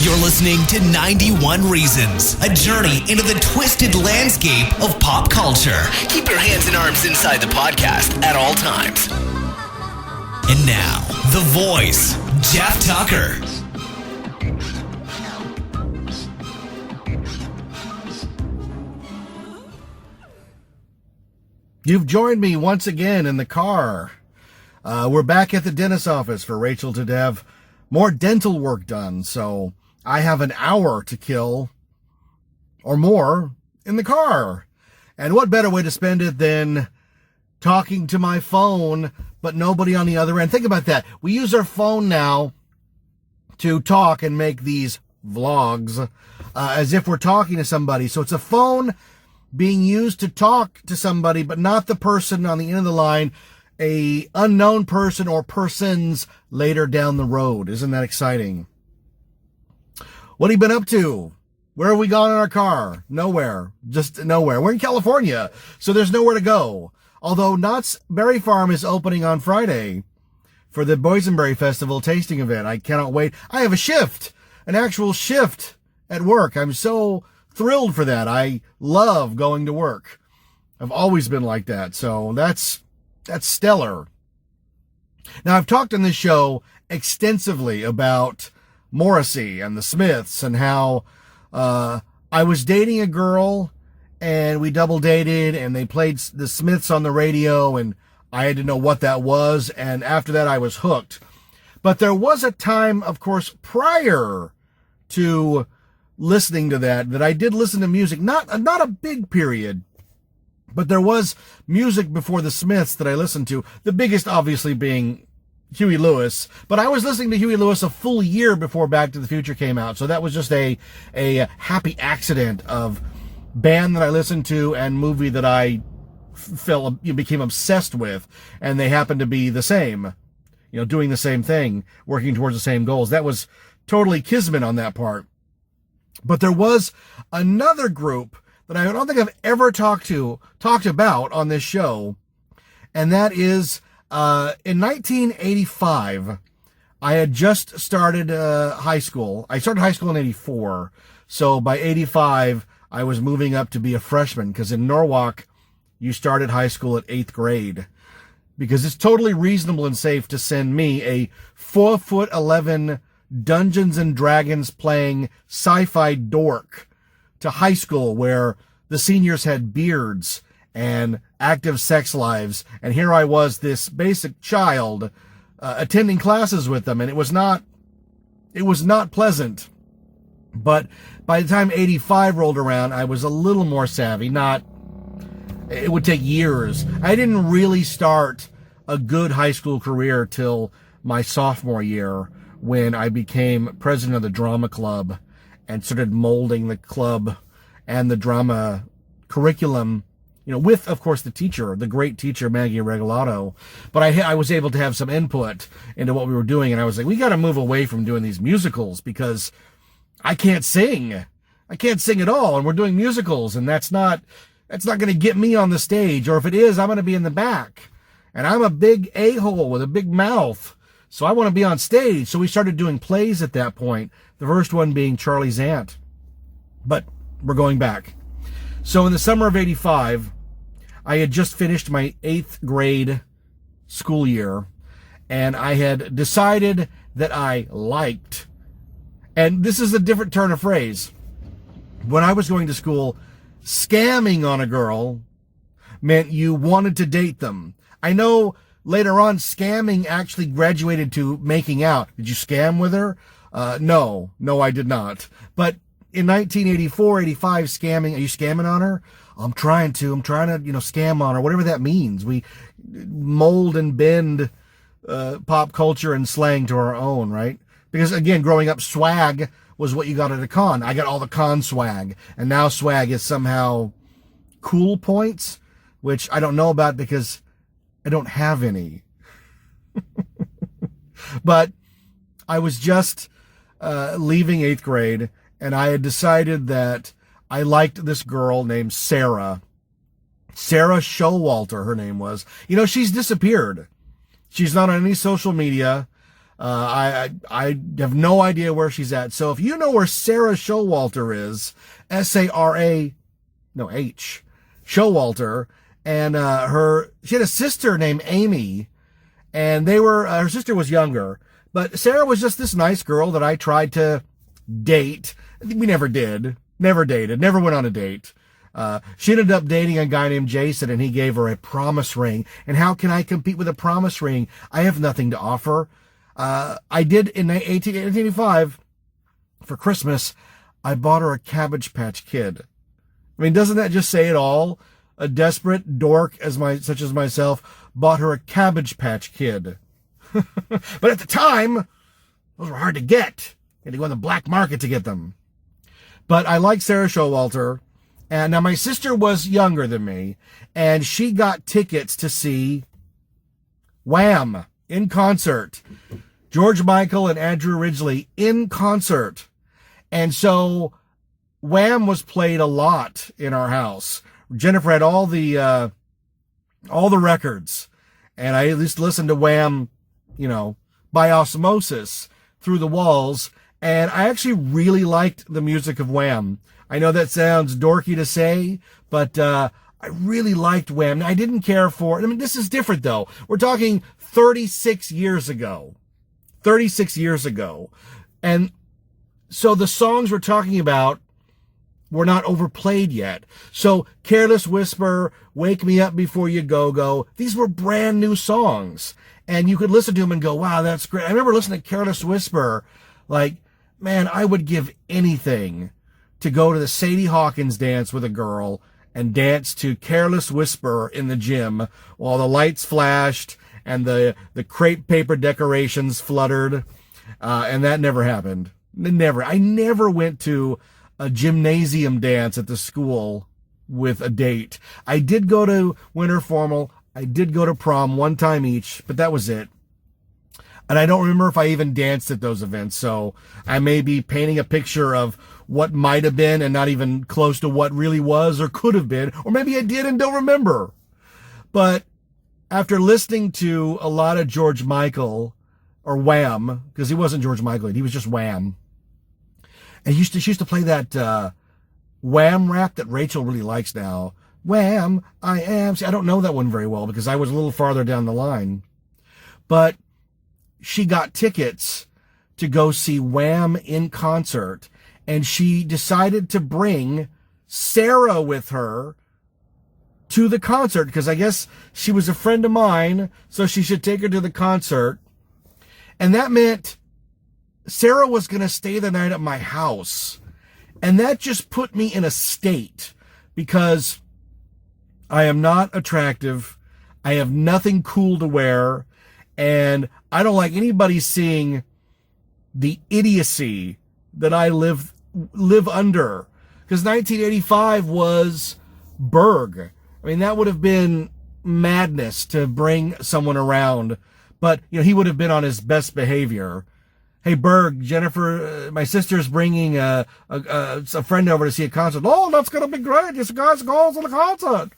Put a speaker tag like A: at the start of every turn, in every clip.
A: You're listening to 91 Reasons, a journey into the twisted landscape of pop culture. Keep your hands and arms inside the podcast at all times. And now, the voice, Jeff Tucker.
B: You've joined me once again in the car. We're back at the dentist's office for Rachel to have more dental work done, so I have an hour to kill or more in the car. And what better way to spend it than talking to my phone, but nobody on the other end? Think about that. We use our phone now to talk and make these vlogs as if we're talking to somebody. So it's a phone being used to talk to somebody, but not the person on the end of the line, a unknown person or persons later down the road. Isn't that exciting? What have you been up to? Where have we gone in our car? Nowhere. Just nowhere. We're in California, so there's nowhere to go. Although Knott's Berry Farm is opening on Friday for the Boysenberry Festival tasting event. I cannot wait. I have a shift, an actual shift at work. I'm so thrilled for that. I love going to work. I've always been like that. So that's stellar. Now, I've talked on this show extensively about Morrissey and the Smiths and how I was dating a girl and we double dated and they played the Smiths on the radio and I had to know what that was. And after that, I was hooked. But there was a time, of course, prior to listening to that I did listen to music, not a big period, but there was music before the Smiths that I listened to. The biggest obviously being Huey Lewis, but I was listening to Huey Lewis a full year before Back to the Future came out. So that was just a happy accident of band that I listened to and movie that I became obsessed with, and they happened to be the same, doing the same thing, working towards the same goals. That was totally kismet on that part. But there was another group that I don't think I've ever talked about on this show, and that is in 1985. I had just started high school. I started high school in 84, so by 85 I was moving up to be a freshman, because in Norwalk you started high school at 8th grade, because it's totally reasonable and safe to send me, a 4'11" Dungeons and Dragons playing sci-fi dork, to high school where the seniors had beards and active sex lives. And here I was, this basic child, attending classes with them. And it was not pleasant. But by the time 85 rolled around, I was a little more savvy. It would take years. I didn't really start a good high school career till my sophomore year, when I became president of the drama club and started molding the club and the drama curriculum, with, of course, the great teacher, Maggie Regalado. But I was able to have some input into what we were doing. And I was like, we got to move away from doing these musicals, because I can't sing. I can't sing at all. And we're doing musicals, and that's not going to get me on the stage. Or if it is, I'm going to be in the back. And I'm a big a-hole with a big mouth. So I want to be on stage. So we started doing plays at that point. The first one being Charlie's Aunt. But we're going back. So in the summer of 85, I had just finished my 8th grade school year. And I had decided that I liked, and this is a different turn of phrase, when I was going to school, scamming on a girl meant you wanted to date them. I know later on, scamming actually graduated to making out. Did you scam with her? No, I did not. But in 1984, 85, scamming, are you scamming on her? I'm trying to, scam on her, whatever that means. We mold and bend pop culture and slang to our own, right? Because again, growing up, swag was what you got at a con. I got all the con swag, and now swag is somehow cool points, which I don't know about because I don't have any. But I was just leaving 8th grade, and I had decided that I liked this girl named Sarah Showalter, her name was. She's disappeared. She's not on any social media. I have no idea where she's at. So if you know where Sarah Showalter is, Sara, no H, Showalter, and she had a sister named Amy, and her sister was younger, but Sarah was just this nice girl that I tried to date. We never did, never dated, never went on a date. She ended up dating a guy named Jason, and he gave her a promise ring. And how can I compete with a promise ring? I have nothing to offer. I did in 1885 for Christmas. I bought her a Cabbage Patch Kid. I mean, doesn't that just say it all? A desperate dork such as myself bought her a Cabbage Patch Kid. But at the time, those were hard to get. You had to go on the black market to get them. But I like Sarah Showalter. And now my sister was younger than me, and she got tickets to see Wham in concert. George Michael and Andrew Ridgeley in concert. And so Wham was played a lot in our house. Jennifer had all the records, and I at least listened to Wham, by osmosis through the walls. And I actually really liked the music of Wham. I know that sounds dorky to say, but I really liked Wham. I didn't care for it. I mean, this is different, though. We're talking 36 years ago. 36 years ago. And so the songs we're talking about were not overplayed yet. So Careless Whisper, Wake Me Up Before You Go, these were brand new songs. And you could listen to them and go, wow, that's great. I remember listening to Careless Whisper, like, man, I would give anything to go to the Sadie Hawkins dance with a girl and dance to Careless Whisper in the gym while the lights flashed and the crepe paper decorations fluttered. And that never happened. Never. I never went to a gymnasium dance at the school with a date. I did go to winter formal. I did go to prom one time each, but that was it. And I don't remember if I even danced at those events. So I may be painting a picture of what might have been and not even close to what really was or could have been. Or maybe I did and don't remember. But after listening to a lot of George Michael, or Wham, because he wasn't George Michael, he was just Wham. And she used to play that Wham rap that Rachel really likes now. Wham, I am. See, I don't know that one very well because I was a little farther down the line. But she got tickets to go see Wham in concert, and she decided to bring Sarah with her to the concert because I guess she was a friend of mine, so she should take her to the concert. And that meant Sarah was going to stay the night at my house. And that just put me in a state because I am not attractive. I have nothing cool to wear. And I don't like anybody seeing the idiocy that I live under. Because 1985 was Berg. I mean, that would have been madness to bring someone around. But, he would have been on his best behavior. Hey, Berg, Jennifer, my sister's bringing a friend over to see a concert. Oh, that's going to be great. This guy's going to the concert.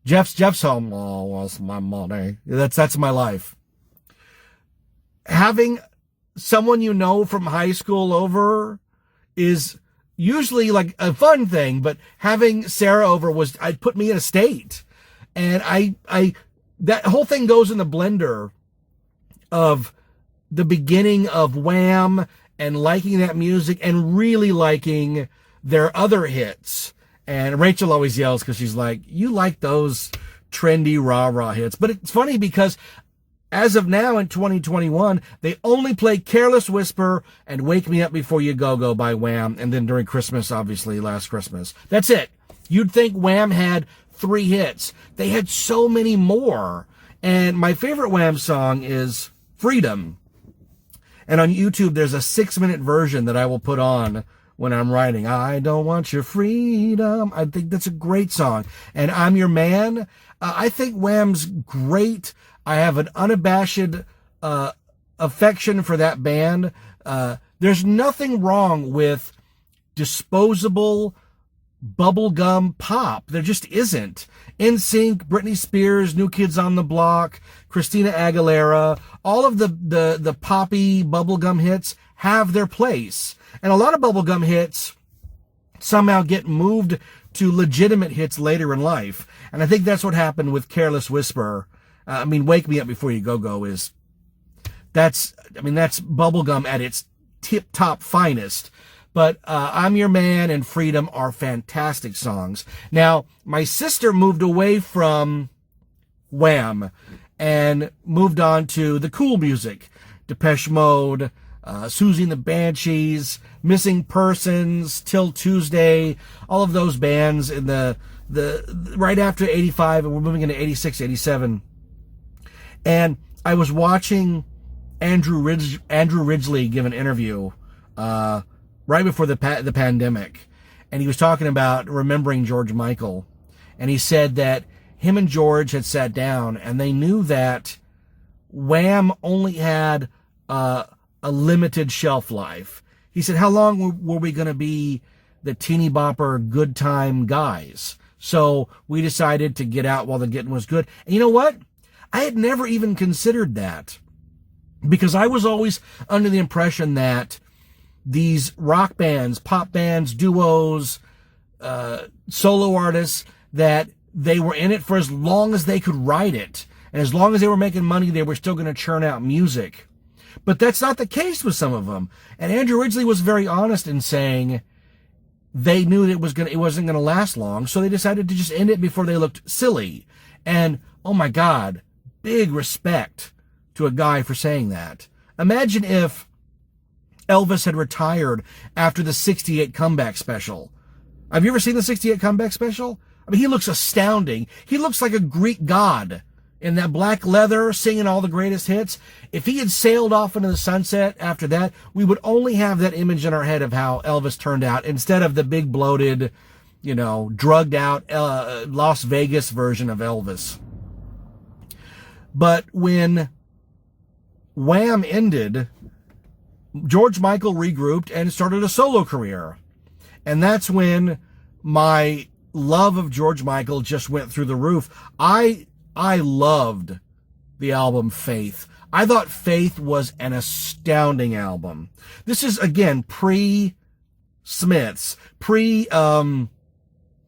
B: Jeff's home. Oh, what's my money? That's my life. Having someone from high school over is usually like a fun thing, but having Sarah over put me in a state. And that whole thing goes in the blender of the beginning of Wham and liking that music and really liking their other hits. And Rachel always yells because she's like, you like those trendy rah-rah hits. But it's funny because as of now in 2021, they only play Careless Whisper and Wake Me Up Before You Go by Wham. And then during Christmas, obviously, last Christmas. That's it. You'd think Wham had 3 hits. They had so many more. And my favorite Wham song is Freedom. And on YouTube, there's a 6-minute version that I will put on when I'm writing, I don't want your freedom. I think that's a great song. And I'm Your Man. I think Wham's great. I have an unabashed affection for that band. There's nothing wrong with disposable bubblegum pop. There just isn't. NSYNC, Britney Spears, New Kids on the Block, Christina Aguilera, all of the poppy bubblegum hits have their place. And a lot of bubblegum hits somehow get moved to legitimate hits later in life. And I think that's what happened with Careless Whisper. Wake Me Up Before You Go that's bubblegum at its tip-top finest. But I'm Your Man and Freedom are fantastic songs. Now, my sister moved away from Wham and moved on to the cool music. Depeche Mode, Susie and the Banshees, Missing Persons, Till Tuesday, all of those bands in the right after 85, and we're moving into 86, 87. And I was watching Andrew Ridgeley give an interview right before the pandemic, and he was talking about remembering George Michael, and he said that him and George had sat down and they knew that Wham only had a limited shelf life. He said, how long were we going to be the teeny bopper good time guys? So we decided to get out while the getting was good. And you know what? I had never even considered that, because I was always under the impression that these rock bands, pop bands, duos, solo artists, that they were in it for as long as they could write it. And as long as they were making money, they were still going to churn out music. But that's not the case with some of them. And Andrew Ridgeley was very honest in saying they knew that it wasn't going to last long, so they decided to just end it before they looked silly. And, oh my God, big respect to a guy for saying that. Imagine if Elvis had retired after the 68 comeback special. Have you ever seen the 68 comeback special? He looks astounding. He looks like a Greek god in that black leather singing all the greatest hits. If he had sailed off into the sunset after that, we would only have that image in our head of how Elvis turned out instead of the big bloated, drugged out Las Vegas version of Elvis. But when Wham ended, George Michael regrouped and started a solo career. And that's when my love of George Michael just went through the roof. I loved the album Faith. I thought Faith was an astounding album. This is, again, pre-Smiths,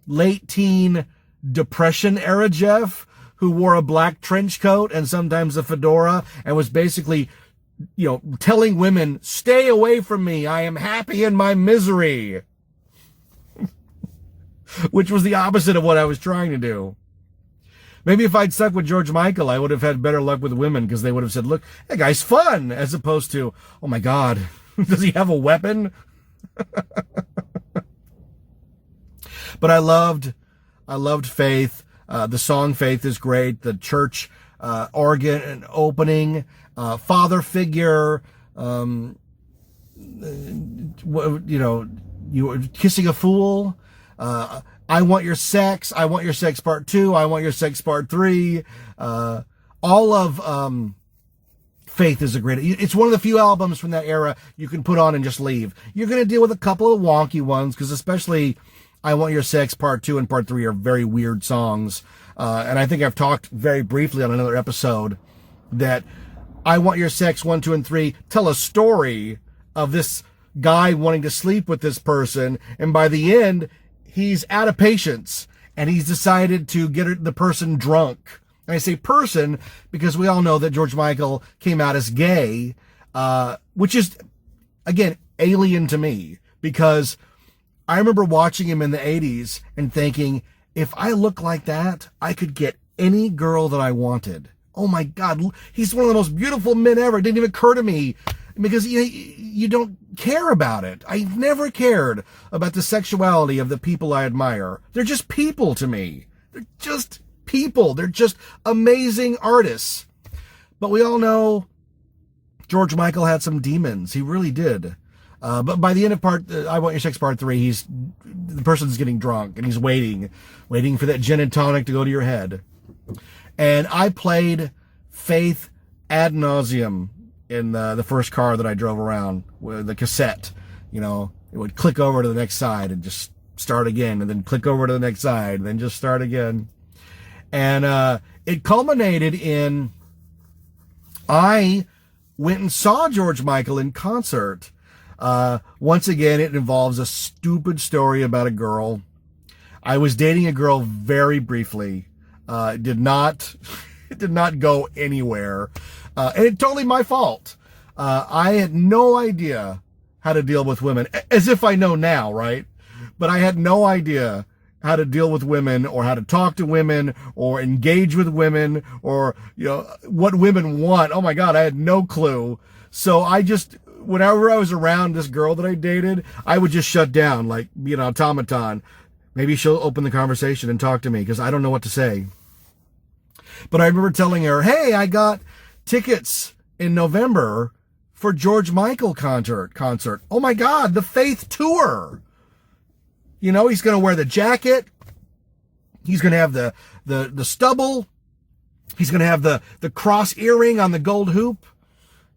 B: late teen Depression era Jeff, who wore a black trench coat and sometimes a fedora and was basically, telling women, stay away from me. I am happy in my misery. Which was the opposite of what I was trying to do. Maybe if I'd stuck with George Michael, I would have had better luck with women, because they would have said, look, that guy's fun, as opposed to, oh my God, does he have a weapon? But I loved Faith. The song Faith is great. The church organ opening, father figure, you were kissing a fool. I Want Your Sex, I Want Your Sex Part 2, I Want Your Sex Part 3. All of Faith is a great... It's one of the few albums from that era you can put on and just leave. You're going to deal with a couple of wonky ones, because especially I Want Your Sex Part 2 and Part 3 are very weird songs. And I think I've talked very briefly on another episode that I Want Your Sex 1, 2, and 3 tell a story of this guy wanting to sleep with this person, and by the end, he's out of patience, and he's decided to get the person drunk. And I say person because we all know that George Michael came out as gay, which is, again, alien to me, because I remember watching him in the 80s and thinking, if I look like that, I could get any girl that I wanted. Oh my God, he's one of the most beautiful men ever. It didn't even occur to me, because you don't care about it. I've never cared about the sexuality of the people I admire. They're just people to me. They're just people. They're just amazing artists. But we all know George Michael had some demons. He really did. But by the end of I Want Your Sex Part 3, the person's getting drunk and he's waiting for that gin and tonic to go to your head. And I played Faith ad nauseum in the first car that I drove around with the cassette. It would click over to the next side and just start again, and then click over to the next side, and then just start again. And it culminated in I went and saw George Michael in concert. Once again, it involves a stupid story about a girl. I was dating a girl very briefly. It did not go anywhere. And it's totally my fault. I had no idea how to deal with women, as if I know now, right? But I had no idea how to deal with women, or how to talk to women, or engage with women, or, what women want. Oh my God, I had no clue. So whenever I was around this girl that I dated, I would just shut down, like, automaton. Maybe she'll open the conversation and talk to me, because I don't know what to say. But I remember telling her, hey, I got tickets in November for George Michael concert. Oh my God, the Faith Tour. He's going to wear the jacket. He's going to have the stubble. He's going to have the cross earring on the gold hoop.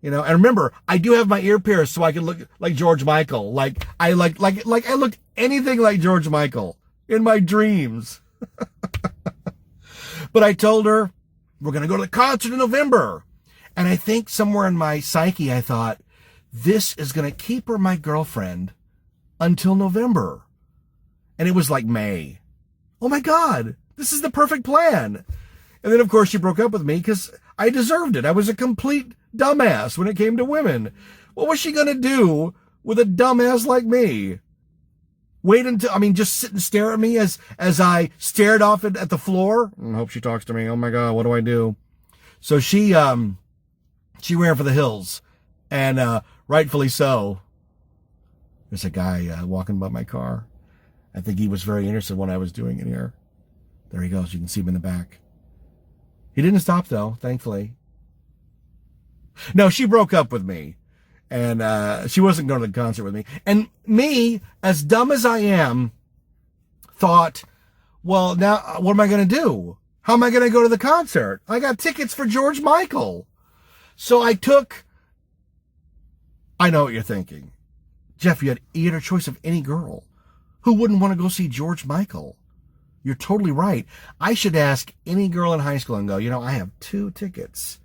B: And remember, I do have my ear pierced so I can look like George Michael. Like I looked anything like George Michael in my dreams. But I told her, we're going to go to the concert in November. And I think somewhere in my psyche, I thought, this is going to keep her my girlfriend until November. And it was like May. Oh my God, this is the perfect plan. And then, of course, she broke up with me because I deserved it. I was a complete dumbass when it came to women. What was she going to do with a dumbass like me? Just sit and stare at me as I stared off at the floor? I hope she talks to me. Oh my God, what do I do? So she ran for the hills, and rightfully so. There's a guy walking by my car. I think he was very interested in what I was doing in here. There he goes. You can see him in the back. He didn't stop, though, thankfully. No, she broke up with me, and she wasn't going to the concert with me. And me, as dumb as I am, thought, well, now what am I going to do? How am I going to go to the concert? I got tickets for George Michael. So I know what you're thinking. Jeff, you had a choice of any girl. Who wouldn't want to go see George Michael? You're totally right. I should ask any girl in high school and go, I have 2 tickets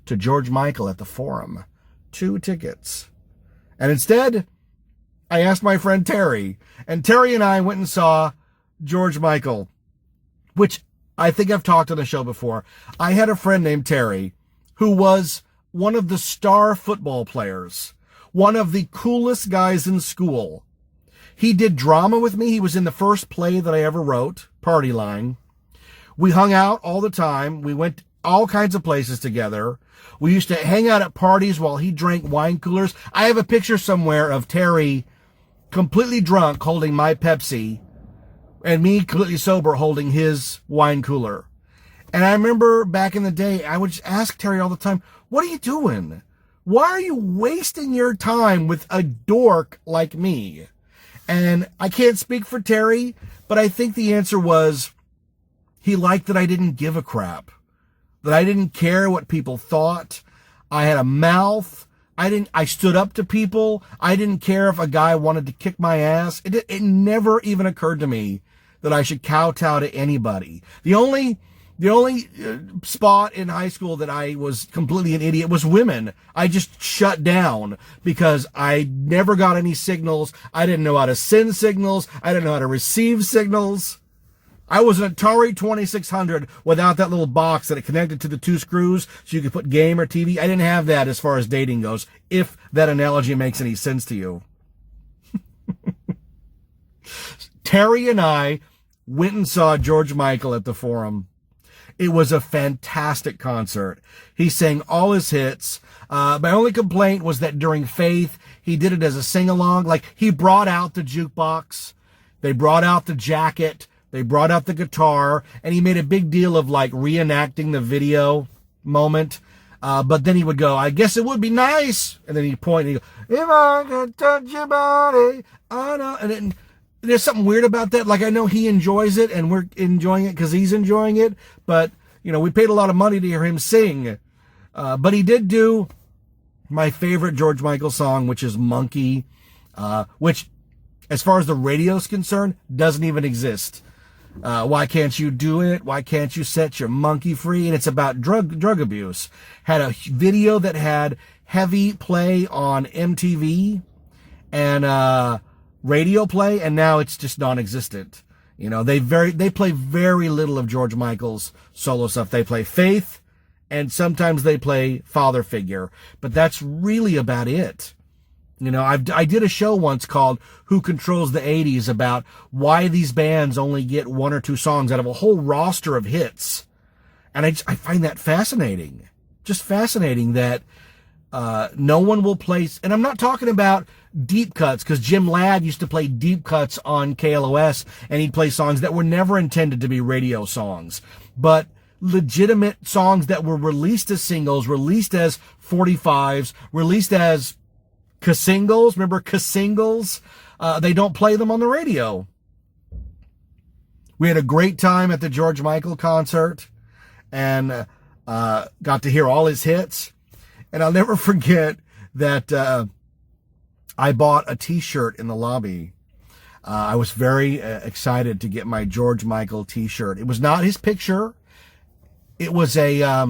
B: to George Michael at the Forum. 2 tickets. And instead, I asked my friend Terry. And Terry and I went and saw George Michael, which I think I've talked on the show before. I had a friend named Terry who was one of the star football players, one of the coolest guys in school. He did drama with me. He was in the first play that I ever wrote, Party Line. We hung out all the time. We went all kinds of places together. We used to hang out at parties while he drank wine coolers. I have a picture somewhere of Terry completely drunk holding my Pepsi and me completely sober holding his wine cooler. And I remember back in the day, I would just ask Terry all the time, what are you doing? Why are you wasting your time with a dork like me? And I can't speak for Terry, but I think the answer was he liked that I didn't give a crap, that I didn't care what people thought. I had a mouth. I stood up to people. I didn't care if a guy wanted to kick my ass. It never even occurred to me that I should kowtow to anybody. The only spot in high school that I was completely an idiot was women. I just shut down because I never got any signals. I didn't know how to send signals. I didn't know how to receive signals. I was an Atari 2600 without that little box that it connected to the 2 screws so you could put game or TV. I didn't have that as far as dating goes, if that analogy makes any sense to you. Terry and I went and saw George Michael at the Forum. It was a fantastic concert. He sang all his hits. My only complaint was that during Faith, he did it as a sing-along. Like, he brought out the jukebox. They brought out the jacket. They brought out the guitar. And he made a big deal of, like, reenacting the video moment. But then he would go, I guess it would be nice. And then he'd point and he'd go, if I could touch your body, I know. And then there's something weird about that. Like, I know he enjoys it and we're enjoying it because he's enjoying it. But, we paid a lot of money to hear him sing. But he did do my favorite George Michael song, which is Monkey, which as far as the radio's concerned, doesn't even exist. Why can't you do it? Why can't you set your monkey free? And it's about drug abuse. Had a video that had heavy play on MTV and radio play, and now it's just non-existent. You know, they play very little of George Michael's solo stuff. They play Faith, and sometimes they play Father Figure, but that's really about it. You know, I did a show once called Who Controls the 80s about why these bands only get one or two songs out of a whole roster of hits. And I find that fascinating. Just fascinating that no one will play. And I'm not talking about deep cuts, because Jim Ladd used to play deep cuts on KLOS, and he'd play songs that were never intended to be radio songs. But legitimate songs that were released as singles, released as 45s, released as Ka-singles, remember Ka-singles? They don't play them on the radio. We had a great time at the George Michael concert and got to hear all his hits. And I'll never forget that I bought a t-shirt in the lobby. I was very excited to get my George Michael t-shirt. It was not his picture. It was a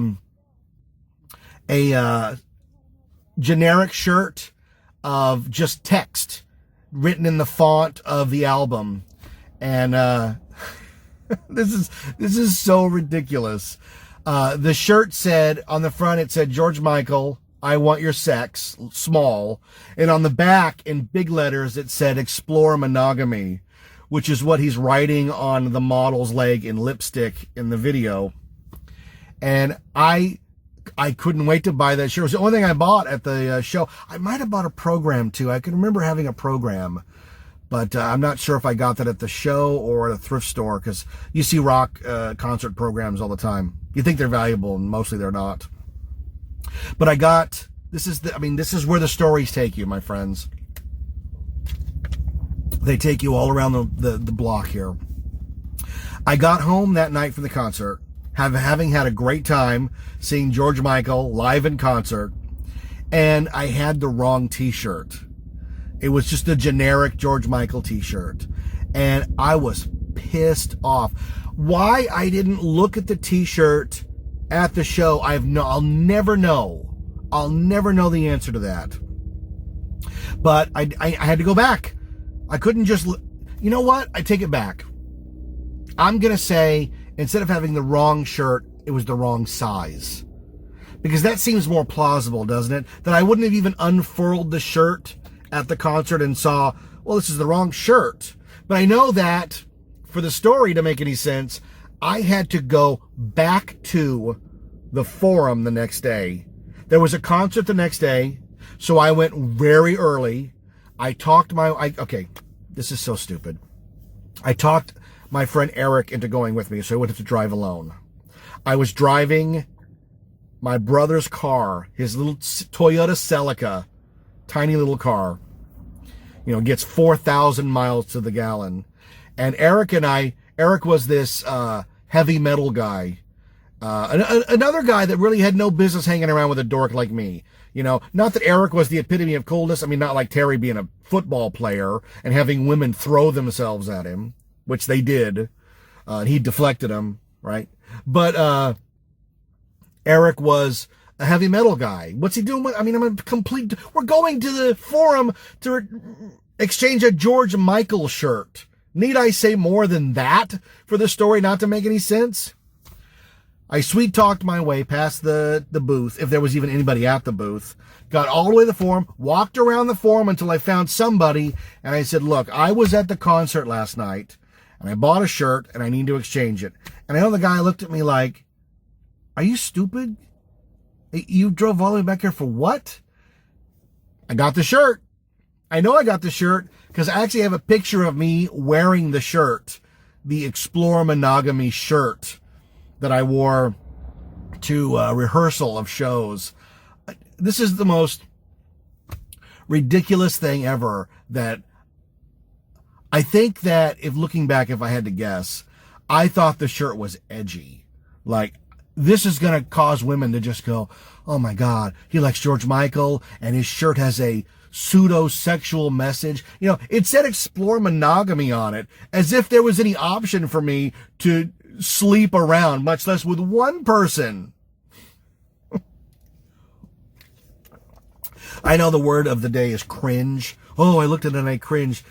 B: generic shirt of just text written in the font of the album. And this is so ridiculous. The shirt said, on the front it said, George Michael, I want your sex, small. And on the back in big letters it said, explore monogamy, which is what he's writing on the model's leg in lipstick in the video. And I couldn't wait to buy that shirt. It was the only thing I bought at the show. I might have bought a program too. I can remember having a program, but I'm not sure if I got that at the show or at a thrift store, because you see rock concert programs all the time. You think they're valuable, and mostly they're not. But I got, this is where the stories take you, my friends. They take you all around the block here. I got home that night from the concert, having had a great time seeing George Michael live in concert, and I had the wrong t-shirt. It was just a generic George Michael t-shirt, and I was pissed off. Why I didn't look at the t-shirt at the show, I'll never know. I'll never know the answer to that. But I had to go back. I couldn't just, you know what? I take it back. I'm going to say, instead of having the wrong shirt, it was the wrong size. Because that seems more plausible, doesn't it? That I wouldn't have even unfurled the shirt at the concert and saw, well, this is the wrong shirt. But I know that for the story to make any sense, I had to go back to the Forum the next day. There was a concert the next day, so I went very early. Okay, this is so stupid. I talked my friend Eric into going with me, so I wouldn't have to drive alone. I was driving my brother's car, his little Toyota Celica, tiny little car. You know, gets 4,000 miles to the gallon. And Eric was this heavy metal guy. Another guy that really had no business hanging around with a dork like me. You know, not that Eric was the epitome of coolness. I mean, not like Terry being a football player and having women throw themselves at him, which they did. He deflected them, right? But Eric was a heavy metal guy. What's he doing? We're going to the Forum to exchange a George Michael shirt. Need I say more than that for the story not to make any sense? I sweet-talked my way past the booth, if there was even anybody at the booth, got all the way to the Forum, walked around the Forum until I found somebody, and I said, look, I was at the concert last night, and I bought a shirt, and I need to exchange it. And I know the guy looked at me like, are you stupid? You drove all the way back here for what? I got the shirt. I know I got the shirt because I actually have a picture of me wearing the shirt, the Explore Monogamy shirt that I wore to a rehearsal of shows. This is the most ridiculous thing ever, that I think that if looking back, if I had to guess, I thought the shirt was edgy. Like, this is going to cause women to just go, oh my God, he likes George Michael and his shirt has a pseudo-sexual message. You know, it said explore monogamy on it, as if there was any option for me to sleep around, much less with one person. I know the word of the day is cringe. Oh, I looked at it and I cringed.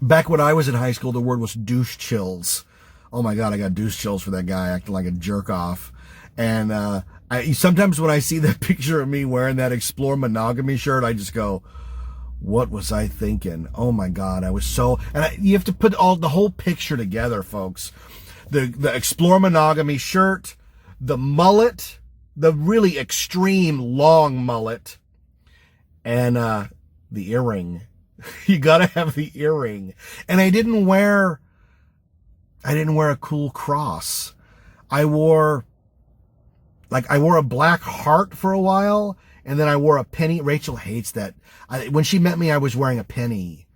B: Back when I was in high school, the word was douche chills. Oh my God, I got douche chills for that guy acting like a jerk off. And sometimes when I see that picture of me wearing that Explore Monogamy shirt, I just go, what was I thinking? Oh my God, I was so... And you have to put the whole picture together, folks. The Explore Monogamy shirt, the mullet, the really extreme long mullet, and the earring. You gotta have the earring. And I didn't wear a cool cross. I wore a black heart for a while, and then I wore a penny. Rachel hates that. When she met me, I was wearing a penny,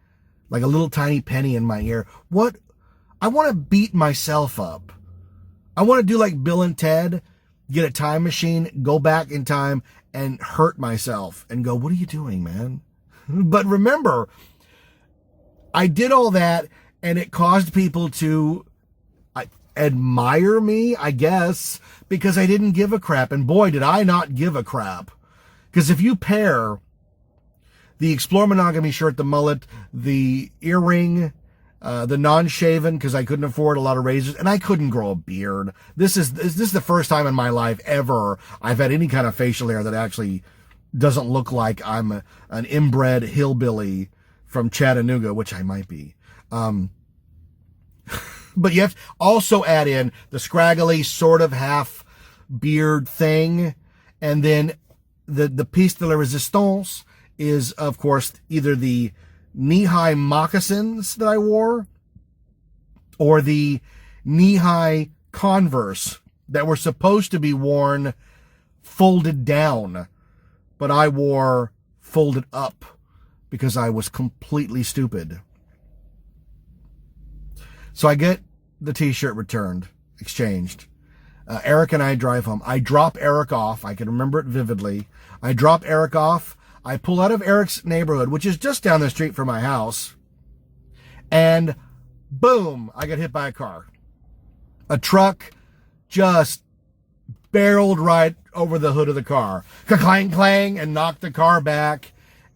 B: like a little tiny penny in my ear. What? I want to beat myself up. I want to do like Bill and Ted, get a time machine, go back in time, and hurt myself and go, what are you doing, man? But remember, I did all that, and it caused people to admire me, I guess, because I didn't give a crap. And boy, did I not give a crap. Because if you pair the Explore Monogamy shirt, the mullet, the earring, the non-shaven, because I couldn't afford a lot of razors, and I couldn't grow a beard. This is the first time in my life ever I've had any kind of facial hair that actually doesn't look like I'm an inbred hillbilly from Chattanooga, which I might be. But you have to also add in the scraggly sort of half beard thing. And then the piece de la resistance is, of course, either the knee-high moccasins that I wore or the knee-high Converse that were supposed to be worn folded down, but I wore folded up because I was completely stupid. So I get the t-shirt returned, exchanged. Eric and I drive home. I drop Eric off. I can remember it vividly. I drop Eric off. I pull out of Eric's neighborhood, which is just down the street from my house. And boom, I get hit by a car. A truck just barreled right over the hood of the car. Clang, clang, and knocked the car back.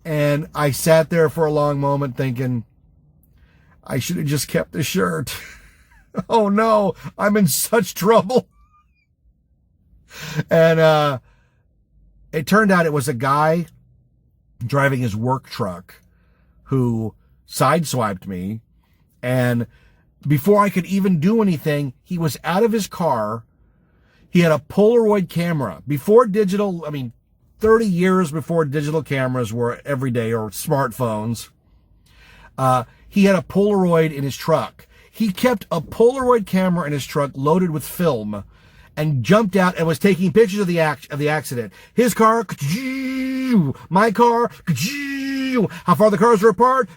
B: And I sat there for a long moment thinking, I should have just kept the shirt. Oh no, I'm in such trouble. And it turned out it was a guy driving his work truck who sideswiped me. And before I could even do anything, he was out of his car. He had a Polaroid camera. Before digital, 30 years before digital cameras were everyday, or smartphones, he had a Polaroid in his truck. He kept a Polaroid camera in his truck loaded with film and jumped out and was taking pictures of the accident. His car, my car, how far the cars were apart,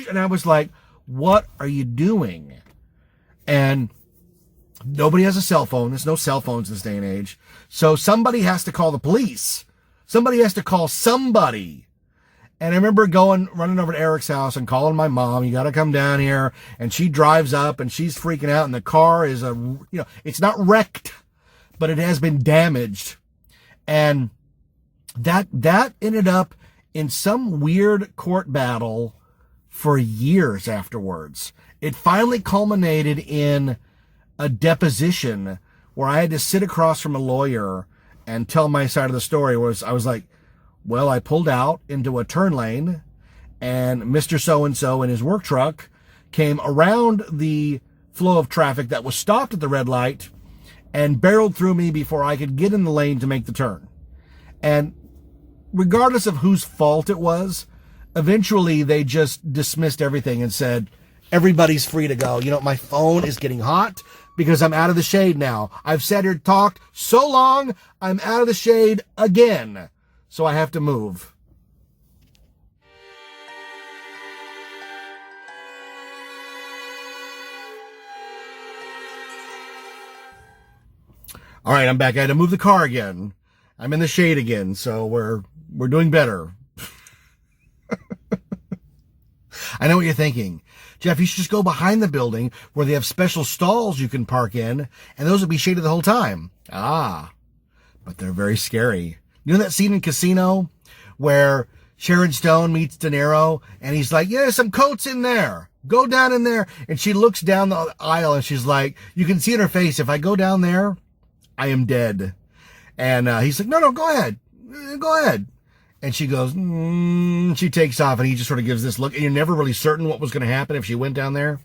B: and I was like, what are you doing? And nobody has a cell phone. There's no cell phones in this day and age. So somebody has to call the police. Somebody has to call somebody. And I remember running over to Eric's house and calling my mom, you got to come down here. And she drives up and she's freaking out. And the car is it's not wrecked, but it has been damaged. And that ended up in some weird court battle for years afterwards. It finally culminated in a deposition where I had to sit across from a lawyer and tell my side of the story. I was like, well, I pulled out into a turn lane and Mr. So-and-so in his work truck came around the flow of traffic that was stopped at the red light and barreled through me before I could get in the lane to make the turn. And regardless of whose fault it was, eventually they just dismissed everything and said, everybody's free to go. My phone is getting hot because I'm out of the shade now. I've sat here and talked so long, I'm out of the shade again. So I have to move. All right, I'm back. I had to move the car again. I'm in the shade again, so we're doing better. I know what you're thinking. Jeff, you should just go behind the building where they have special stalls you can park in, and those will be shaded the whole time. Ah, but they're very scary. You know that scene in Casino where Sharon Stone meets De Niro, and he's like, yeah, some coats in there. Go down in there. And she looks down the aisle, and she's like, you can see in her face, if I go down there, I am dead. And he's like, no, go ahead. Go ahead. And she goes, she takes off, and he just sort of gives this look, and you're never really certain what was going to happen if she went down there.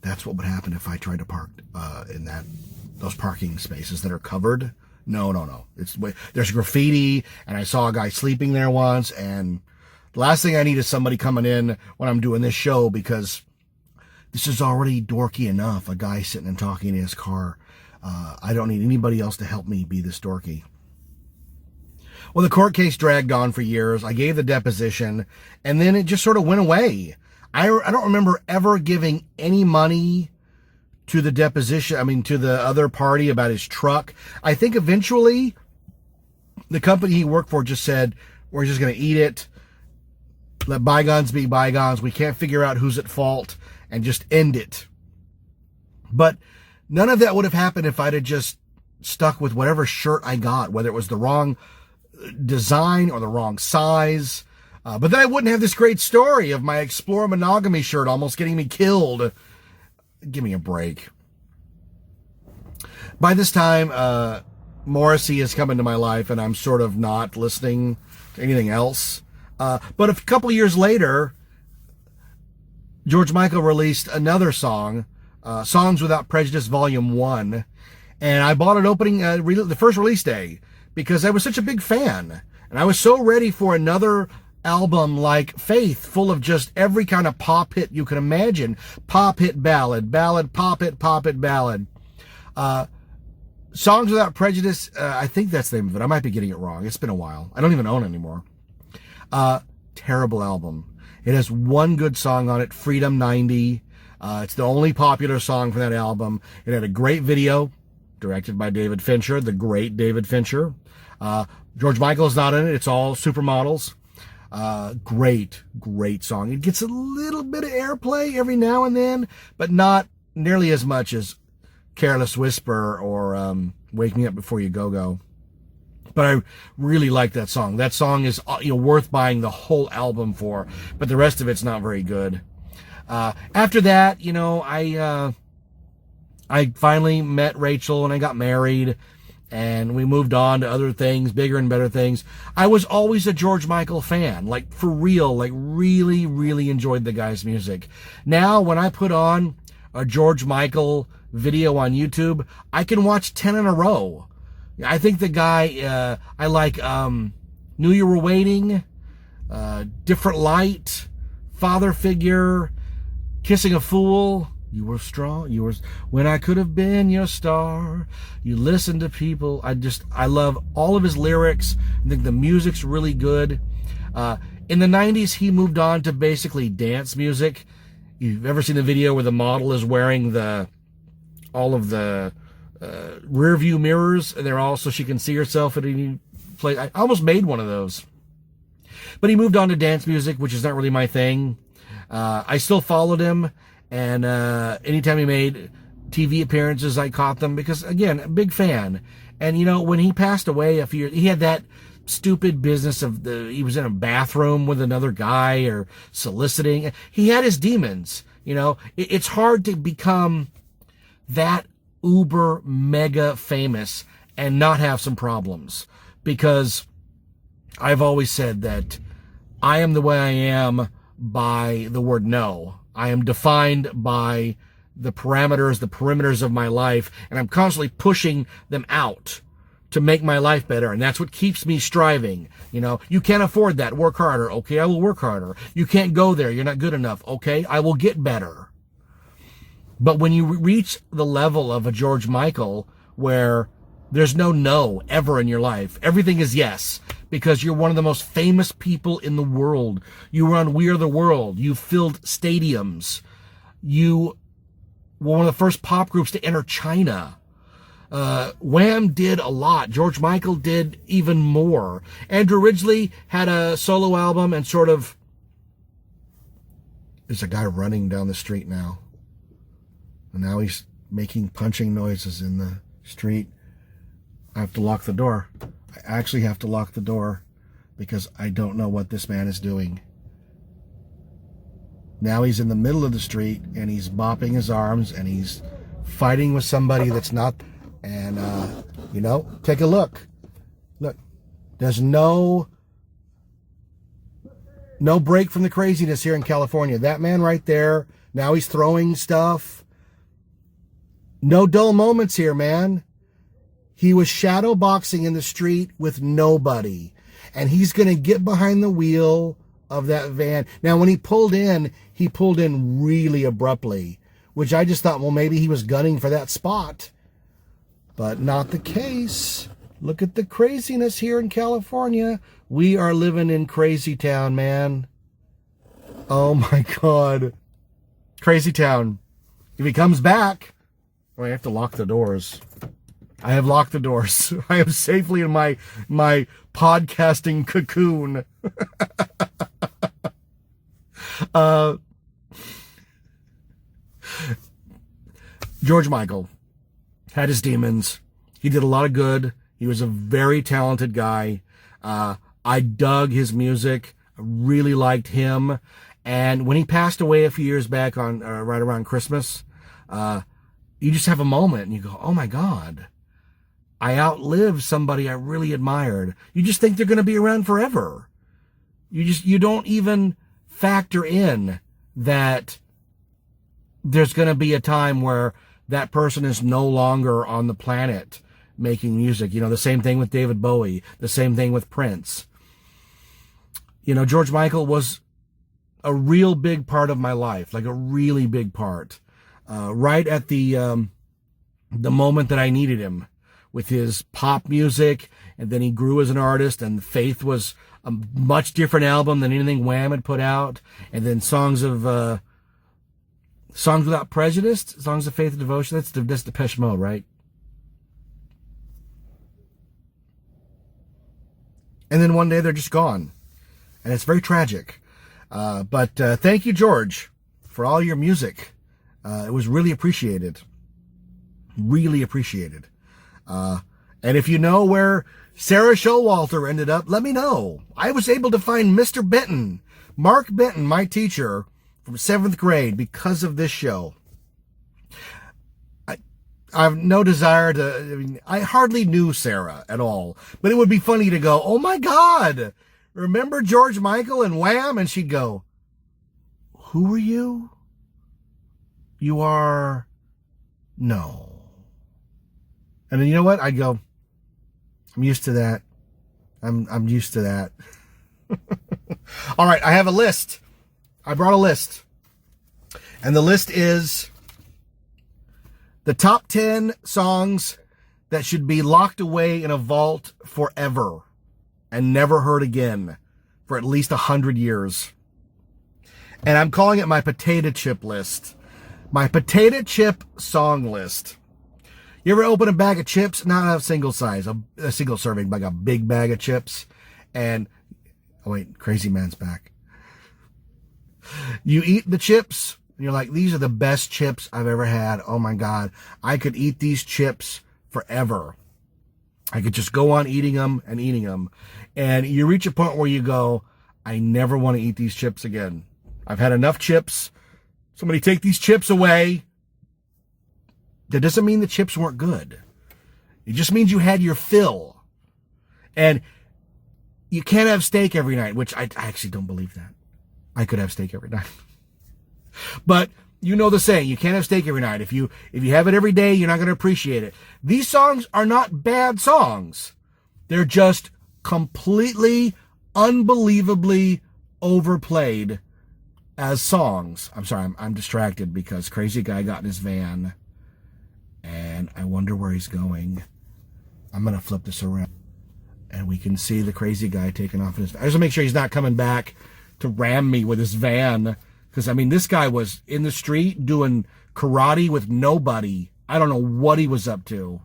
B: That's what would happen if I tried to park in those parking spaces that are covered. No. There's graffiti, and I saw a guy sleeping there once, and the last thing I need is somebody coming in when I'm doing this show, because this is already dorky enough, a guy sitting and talking in his car. I don't need anybody else to help me be this dorky. Well, the court case dragged on for years. I gave the deposition, and then it just sort of went away. I don't remember ever giving any money to the deposition, to the other party about his truck. I think eventually the company he worked for just said, we're just going to eat it. Let bygones be bygones. We can't figure out who's at fault, and just end it. But none of that would have happened if I'd have just stuck with whatever shirt I got, whether it was the wrong design or the wrong size. But then I wouldn't have this great story of my Explore Monogamy shirt almost getting me killed. Give me a break. By this time, Morrissey has come into my life, and I'm sort of not listening to anything else. But a couple years later, George Michael released another song, Songs Without Prejudice Volume 1, and I bought it opening the first release day because I was such a big fan, and I was so ready for another album like Faith, full of just every kind of pop hit you can imagine. Pop hit, ballad, pop hit, ballad. Songs Without Prejudice, I think that's the name of it. I might be getting it wrong. It's been a while. I don't even own it anymore. Terrible album. It has one good song on it, Freedom 90. It's the only popular song from that album. It had a great video, directed by David Fincher, the great David Fincher. George Michael's not in it. It's all supermodels. Great song. It gets a little bit of airplay every now and then, but not nearly as much as Careless Whisper or Wake Me Up Before You Go. But I really like that song. That song is worth buying the whole album for, but the rest of it's not very good. After that, I finally met Rachel and I got married, and we moved on to other things, bigger and better things. I was always a George Michael fan, like for real, like really, really enjoyed the guy's music. Now, when I put on a George Michael video on YouTube, I can watch 10 in a row. I think the guy, I like Knew You Were Waiting, Different Light, Father Figure, Kissing a Fool. You were strong. You were when I could have been your star. You listen to people. I love all of his lyrics. I think the music's really good. In the 90s, he moved on to basically dance music. You've ever seen the video where the model is wearing all of the rear view mirrors, and they're all so she can see herself at any place? I almost made one of those. But he moved on to dance music, which is not really my thing. I still followed him. And anytime he made TV appearances, I caught them because, again, a big fan. And, when he passed away a few years, he had that stupid business of he was in a bathroom with another guy or soliciting. He had his demons, It's hard to become that uber mega famous and not have some problems, because I've always said that I am the way I am by the word no. I am defined by the perimeters of my life, and I'm constantly pushing them out to make my life better, and that's what keeps me striving. You can't afford that. Work harder. Okay, I will work harder. You can't go there. You're not good enough. Okay, I will get better. But when you reach the level of a George Michael where there's no ever in your life, everything is yes, because you're one of the most famous people in the world. You were on We Are the World. You filled stadiums. You were one of the first pop groups to enter China. Wham did a lot. George Michael did even more. Andrew Ridgeley had a solo album and sort of There's a guy running down the street now. And now he's making punching noises in the street. I have to lock the door. I actually have to lock the door because I don't know what this man is doing. Now he's in the middle of the street and he's bopping his arms and he's fighting with somebody that's not. And, take a look. Look, there's no break from the craziness here in California. That man right there, now he's throwing stuff. No dull moments here, man. He was shadow boxing in the street with nobody. And he's going to get behind the wheel of that van. Now, when he pulled in really abruptly, which I just thought, well, maybe he was gunning for that spot. But not the case. Look at the craziness here in California. We are living in crazy town, man. Oh, my God. Crazy town. If he comes back, well, I have to lock the doors. I have locked the doors. I am safely in my podcasting cocoon. George Michael had his demons. He did a lot of good. He was a very talented guy. I dug his music. I really liked him. And when he passed away a few years back on right around Christmas, you just have a moment and you go, oh my God, I outlived somebody I really admired. You just think they're going to be around forever. You don't even factor in that there's going to be a time where that person is no longer on the planet making music. The same thing with David Bowie, the same thing with Prince. George Michael was a real big part of my life, like a really big part. Right at the moment that I needed him with his pop music, and then he grew as an artist, and Faith was a much different album than anything Wham had put out, and then Songs Without Prejudice, Songs of Faith and Devotion, that's Depeche Mode, right? And then one day they're just gone, and it's very tragic. But thank you, George, for all your music. It was really appreciated. Really appreciated. And if you know where Sarah Showalter ended up, let me know. I was able to find Mr. Benton, Mark Benton, my teacher from 7th grade, because of this show. I have no desire to, I hardly knew Sarah at all, but it would be funny to go, oh my God, remember George Michael and Wham? And she'd go, who are you? You are, no. And then you know what? I'd go, I'm used to that. I'm used to that. All right, I have a list. I brought a list. And the list is the top 10 songs that should be locked away in a vault forever and never heard again for at least 100 years. And I'm calling it my potato chip list. My potato chip song list. You ever open a bag of chips? Not a single size, a single serving, like a big bag of chips. And, oh wait, Crazy Man's back. You eat the chips, and you're like, these are the best chips I've ever had. Oh my God, I could eat these chips forever. I could just go on eating them and eating them. And you reach a point where you go, I never want to eat these chips again. I've had enough chips. Somebody take these chips away. That doesn't mean the chips weren't good. It just means you had your fill. And you can't have steak every night, which I actually don't believe that. I could have steak every night. But you know the saying, you can't have steak every night. If you have it every day, you're not going to appreciate it. These songs are not bad songs. They're just completely, unbelievably overplayed as songs. I'm sorry, I'm distracted because Crazy Guy got in his van. And I wonder where he's going. I'm going to flip this around. And we can see the Crazy Guy taking off in his van. I just want to make sure he's not coming back to ram me with his van. Because, I mean, this guy was in the street doing karate with nobody. I don't know what he was up to.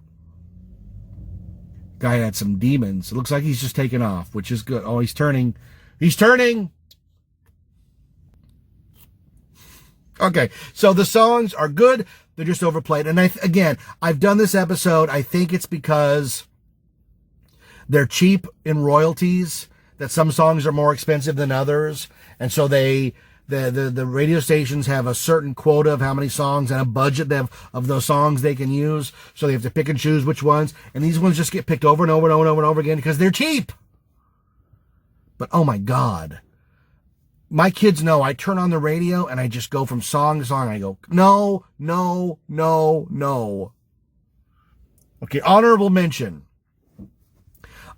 B: Guy had some demons. It looks like he's just taking off, which is good. Oh, he's turning. He's turning! Okay, so the songs are good. They're just overplayed. And I've done this episode. I think it's because they're cheap in royalties, that some songs are more expensive than others. And so the radio stations have a certain quota of how many songs and a budget of those songs they can use. So they have to pick and choose which ones. And these ones just get picked over and over and over and over and over again because they're cheap. But oh my God. My kids know I turn on the radio and I just go from song to song. I go, no, no, no, no. Okay, honorable mention.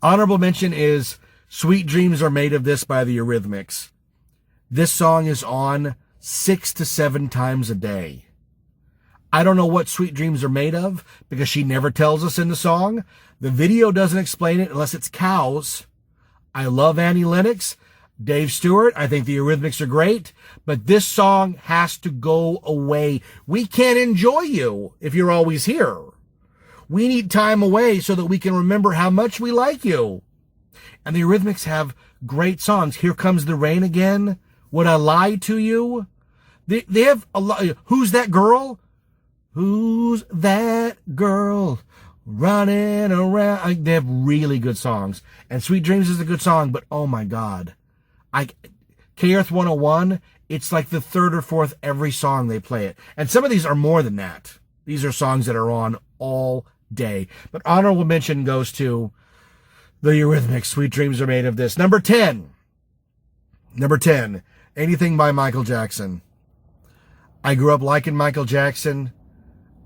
B: Honorable mention is Sweet Dreams Are Made of This by the Eurythmics. This song is on 6 to 7 times a day. I don't know what Sweet Dreams are made of because she never tells us in the song. The video doesn't explain it unless it's cows. I love Annie Lennox. Dave Stewart, I think the Eurythmics are great, but this song has to go away. We can't enjoy you if you're always here. We need time away so that we can remember how much we like you. And the Eurythmics have great songs. Here Comes the Rain Again. Would I Lie to You? They have a lot. Who's That Girl? Who's that girl running around? They have really good songs. And Sweet Dreams is a good song, but oh my God. K-Earth 101, it's like the third or fourth every song they play it. And some of these are more than that. These are songs that are on all day. But honorable mention goes to the Eurythmics. Sweet Dreams Are Made of This. Number 10, Anything by Michael Jackson. I grew up liking Michael Jackson.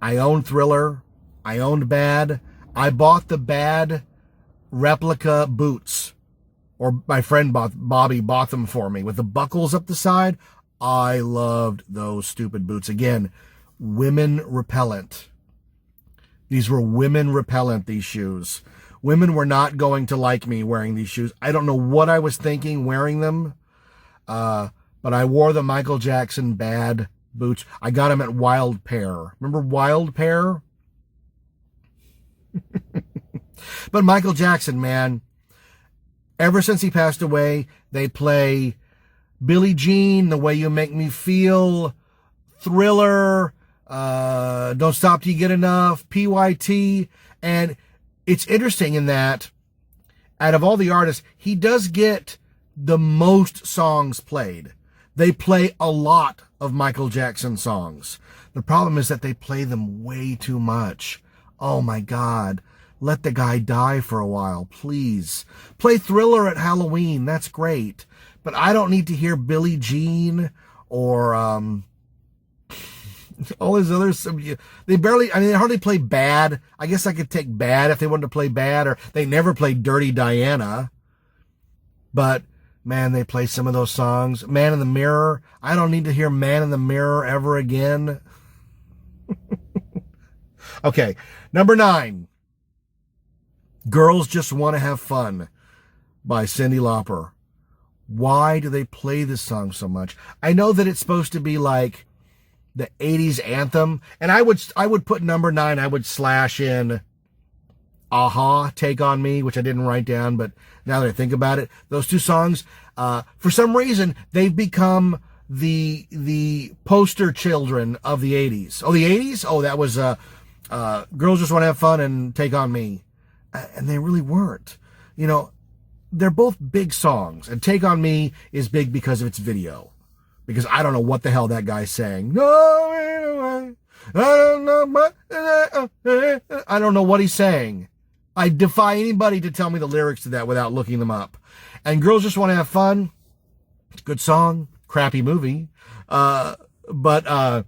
B: I owned Thriller. I owned Bad. I bought the Bad replica boots. Or my friend Bobby bought them for me with the buckles up the side. I loved those stupid boots. Again, women repellent. These were women repellent, these shoes. Women were not going to like me wearing these shoes. I don't know what I was thinking wearing them. But I wore the Michael Jackson Bad boots. I got them at Wild Pear. Remember Wild Pear? But Michael Jackson, man. Ever since he passed away, they play Billie Jean, The Way You Make Me Feel, Thriller, Don't Stop Till You Get Enough, PYT. And it's interesting in that out of all the artists, he does get the most songs played. They play a lot of Michael Jackson songs. The problem is that they play them way too much. Oh my God. Let the guy die for a while, please. Play Thriller at Halloween. That's great. But I don't need to hear Billie Jean or all these others. They hardly play Bad. I guess I could take Bad if they wanted to play Bad, or they never played Dirty Diana. But, man, they play some of those songs. Man in the Mirror. I don't need to hear Man in the Mirror ever again. Okay, number 9. Girls Just Want to Have Fun by Cyndi Lauper. Why do they play this song so much? I know that it's supposed to be like the 80s anthem, and I would put number 9, I would slash in Aha, Take On Me, which I didn't write down, but now that I think about it, those two songs, for some reason, they've become the poster children of the 80s. Oh, the 80s? Oh, that was Girls Just Want to Have Fun and Take On Me. And they really weren't. You know, they're both big songs. And Take On Me is big because of its video. Because I don't know what the hell that guy's saying. I don't know what he's saying. I defy anybody to tell me the lyrics to that without looking them up. And Girls Just Want to Have Fun. Good song. Crappy movie. But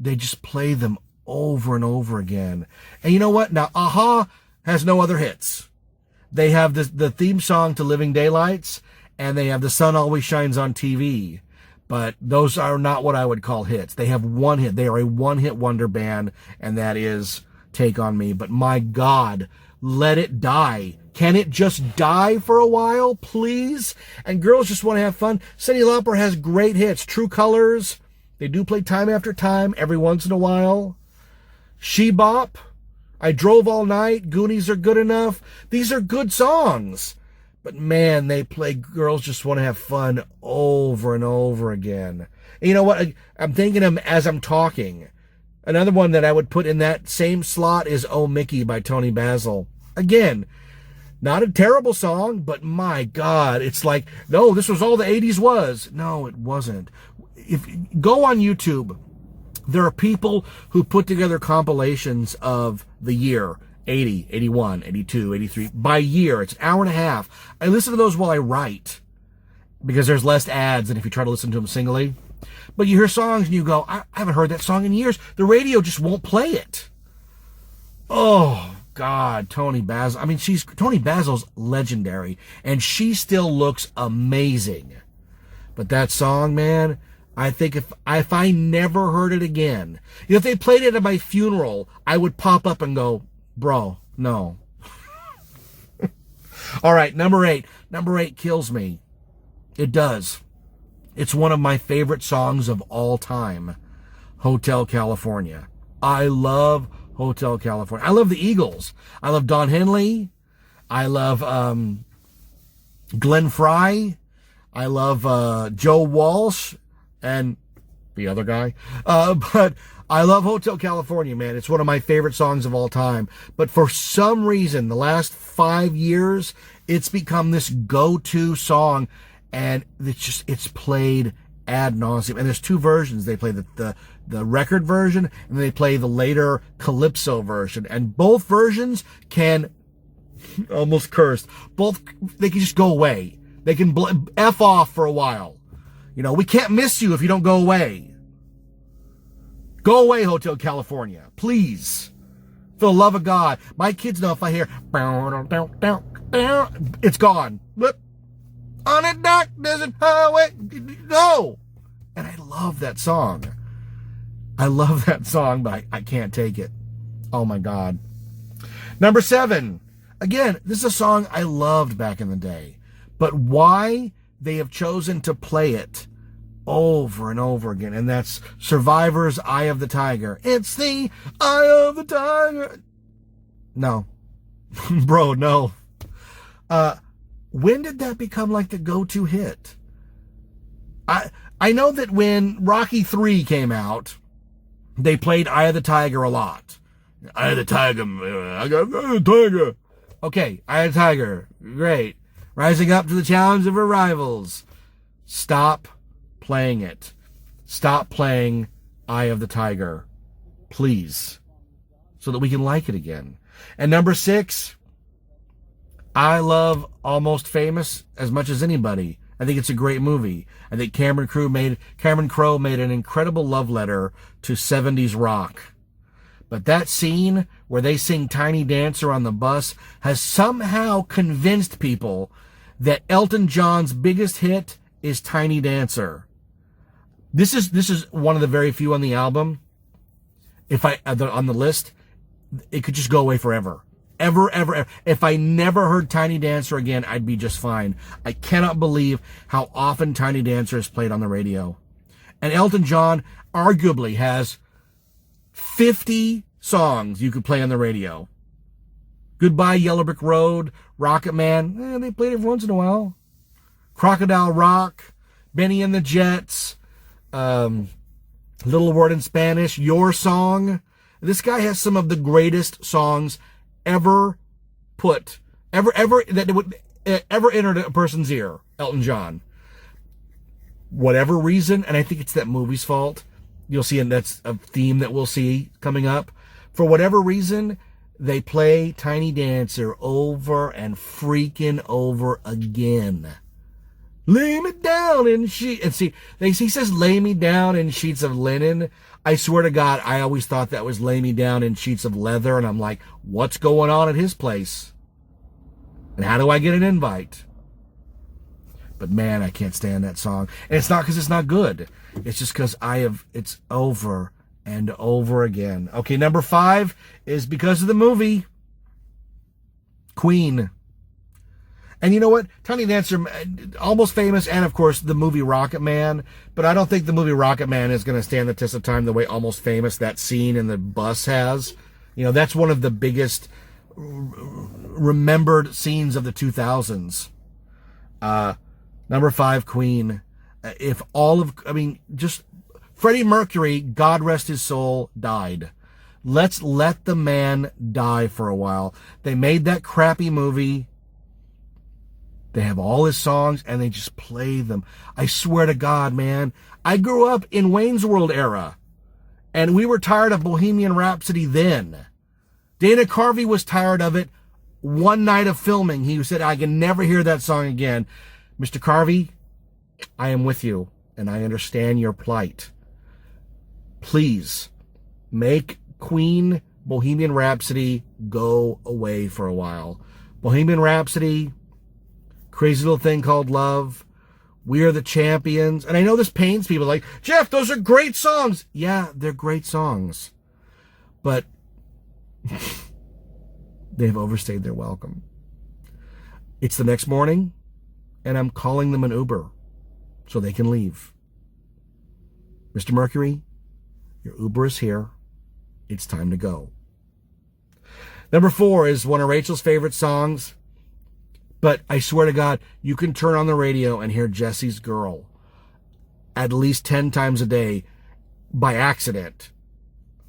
B: they just play them over and over again. And you know what? Now, Aha has no other hits. They have the theme song to Living Daylights, and they have The Sun Always Shines on TV. But those are not what I would call hits. They have one hit. They are a one-hit wonder band, and that is Take On Me. But my God, let it die. Can it just die for a while, please? And Girls Just Want to Have Fun. Cyndi Lauper has great hits. True Colors. They do play Time After Time every once in a while. She Bop. I Drove All Night. Goonies Are Good Enough. These are good songs. But man, they play Girls Just Want to Have Fun over and over again. And you know what? I'm thinking of them as I'm talking. Another one that I would put in that same slot is Oh Mickey by Tony Basil. Again, not a terrible song, but my God, it's like, no, this was all the 80s was. No, it wasn't. If go on YouTube, there are people who put together compilations of the year, 80, 81, 82, 83, by year. It's an hour and a half. I listen to those while I write because there's less ads than if you try to listen to them singly. But you hear songs and you go, I haven't heard that song in years. The radio just won't play it. Oh, God, Tony Basil. I mean, Tony Basil's legendary, and she still looks amazing. But that song, man, I think if I never heard it again, if they played it at my funeral, I would pop up and go, bro, no. All right, number 8. Number 8 kills me. It does. It's one of my favorite songs of all time, Hotel California. I love Hotel California. I love the Eagles. I love Don Henley. I love Glenn Frey. I love Joe Walsh and the other guy. But I love Hotel California, man. It's one of my favorite songs of all time. But for some reason, the last 5 years, it's become this go-to song. And it's played ad nauseum. And there's 2 versions. They play the record version, and they play the later Calypso version. And both versions can, almost cursed, they can just go away. They can F off for a while. You know, we can't miss you if you don't go away. Go away, Hotel California. Please. For the love of God. My kids know if I hear, it's gone. On a dark desert highway. No. And I love that song. But I can't take it. Oh my God. Number 7. Again, this is a song I loved back in the day. But why they have chosen to play it over and over again. And that's Survivor's Eye of the Tiger. It's the Eye of the Tiger. No. Bro, no. When did that become like the go-to hit? I know that when Rocky 3 came out, they played Eye of the Tiger a lot. Eye of the Tiger, I got Eye of the Tiger. Okay, Eye of the Tiger, great. Rising up to the challenge of her rivals. Stop playing it. Stop playing Eye of the Tiger, please, so that we can like it again. And number 6, I love Almost Famous as much as anybody. I think it's a great movie. I think Cameron Crowe made an incredible love letter to 70s rock. But that scene where they sing Tiny Dancer on the bus has somehow convinced people that Elton John's biggest hit is Tiny Dancer. This is one of the very few on the album. On the list, it could just go away forever. Ever. If I never heard Tiny Dancer again, I'd be just fine. I cannot believe how often Tiny Dancer is played on the radio. And Elton John arguably has 50 songs you could play on the radio. Goodbye Yellow Brick Road, Rocket Man, they played it every once in a while. Crocodile Rock, Benny and the Jets, Little Word in Spanish, Your Song. This guy has some of the greatest songs ever entered a person's ear. Elton John. Whatever reason, and I think it's that movie's fault. You'll see, and that's a theme that we'll see coming up. For whatever reason, they play Tiny Dancer over and freaking over again. Lay me down in sheets. And see, he says lay me down in sheets of linen. I swear to God, I always thought that was lay me down in sheets of leather. And I'm like, what's going on at his place? And how do I get an invite? But man, I can't stand that song. And it's not because it's not good. It's just because it's over and over again. Okay, number 5 is because of the movie, Queen. And you know what? Tiny Dancer, Almost Famous, and of course the movie Rocket Man. But I don't think the movie Rocket Man is going to stand the test of time the way Almost Famous, that scene in the bus has. You know, that's one of the biggest remembered scenes of the 2000s. Number 5, Queen. Just Freddie Mercury, God rest his soul, died. Let's let the man die for a while. They made that crappy movie. They have all his songs and they just play them. I swear to God, man. I grew up in Wayne's World era and we were tired of Bohemian Rhapsody then. Dana Carvey was tired of it one night of filming. He said, I can never hear that song again. Mr. Carvey, I am with you and I understand your plight. Please make Queen, Bohemian Rhapsody go away for a while. Bohemian Rhapsody, Crazy Little Thing Called Love, We Are the Champions. And I know this pains people like, Jeff, those are great songs. Yeah, they're great songs. But they've overstayed their welcome. It's the next morning, and I'm calling them an Uber so they can leave. Mr. Mercury, your Uber is here. It's time to go. Number 4 is one of Rachel's favorite songs, but I swear to God, you can turn on the radio and hear Jesse's Girl at least 10 times a day by accident.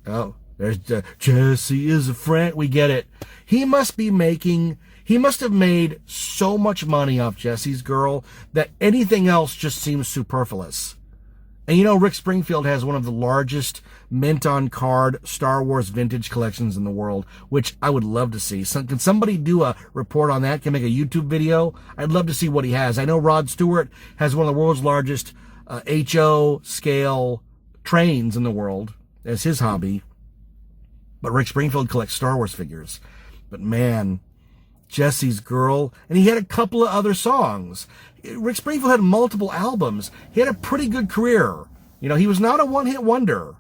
B: Oh, there's Jesse is a friend. We get it. He must have made so much money off Jesse's Girl that anything else just seems superfluous. And you know, Rick Springfield has one of the largest mint-on-card Star Wars vintage collections in the world, which I would love to see. Can somebody do a report on that? Can make a YouTube video? I'd love to see what he has. I know Rod Stewart has one of the world's largest HO scale trains in the world as his hobby. But Rick Springfield collects Star Wars figures. But man, Jesse's Girl, and he had a couple of other songs. Rick Springfield had multiple albums. He had a pretty good career. You know, he was not a one-hit wonder.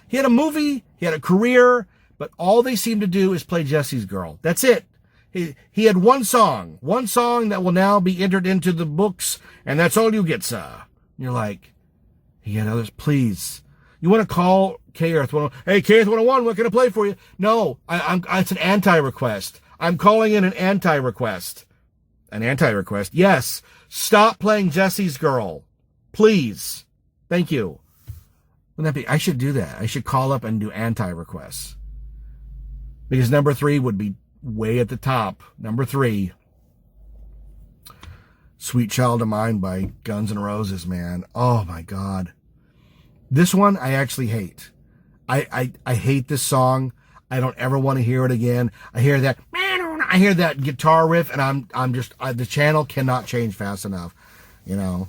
B: He had a movie, he had a career, but all they seem to do is play Jesse's Girl. That's it. He had one song that will now be entered into the books, and that's all you get, sir. And you're like, he had others, please. You want to call KRF 101? Hey, KRF 101, what can I play for you? No, it's an anti-request. I'm calling in an anti-request. An anti-request? Yes. Stop playing Jesse's Girl. Please. Thank you. Wouldn't that be? I should do that. I should call up and do anti-requests. Because number 3 would be way at the top. Number 3. Sweet Child of Mine by Guns N' Roses, man. Oh my God. This one I actually hate. I hate this song. I don't ever want to hear it again. I hear that guitar riff and I'm just the channel cannot change fast enough, you know.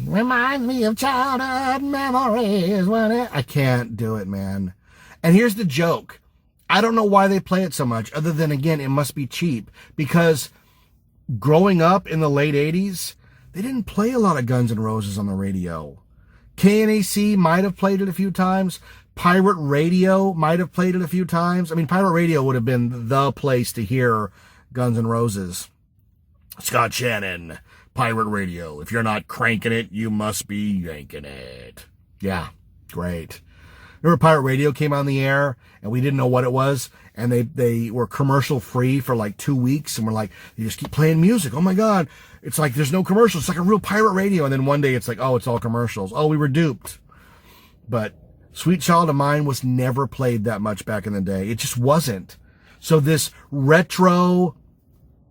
B: Remind me of childhood memories when I can't do it, man. And here's the joke. I don't know why they play it so much, other than, again, it must be cheap. Because growing up in the late 80s, they didn't play a lot of Guns N' Roses on the radio. KNAC might have played it a few times. Pirate Radio might have played it a few times. I mean, Pirate Radio would have been the place to hear Guns N' Roses. Scott Shannon, Pirate Radio. If you're not cranking it, you must be yanking it. Yeah, great. Remember Pirate Radio came on the air and we didn't know what it was, and they were commercial free for like 2 weeks, and we're like, they just keep playing music. Oh my God. It's like there's no commercials. It's like a real pirate radio. And then one day it's like, oh, it's all commercials. Oh, we were duped. But Sweet Child of Mine was never played that much back in the day. It just wasn't. So this retro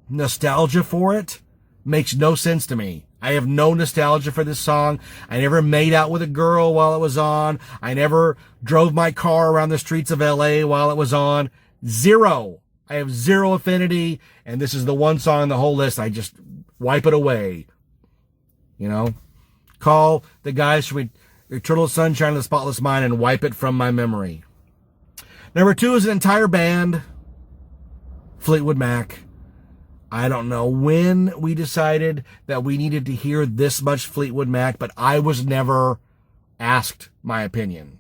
B: nostalgia for it makes no sense to me. I have no nostalgia for this song. I never made out with a girl while it was on. I never drove my car around the streets of LA while it was on. Zero. I have zero affinity, and this is the one song on the whole list. I just wipe it away. You know? Call the guys from Eternal Sunshine of the Spotless Mind and wipe it from my memory. Number 2 is an entire band. Fleetwood Mac. I don't know when we decided that we needed to hear this much Fleetwood Mac, but I was never asked my opinion.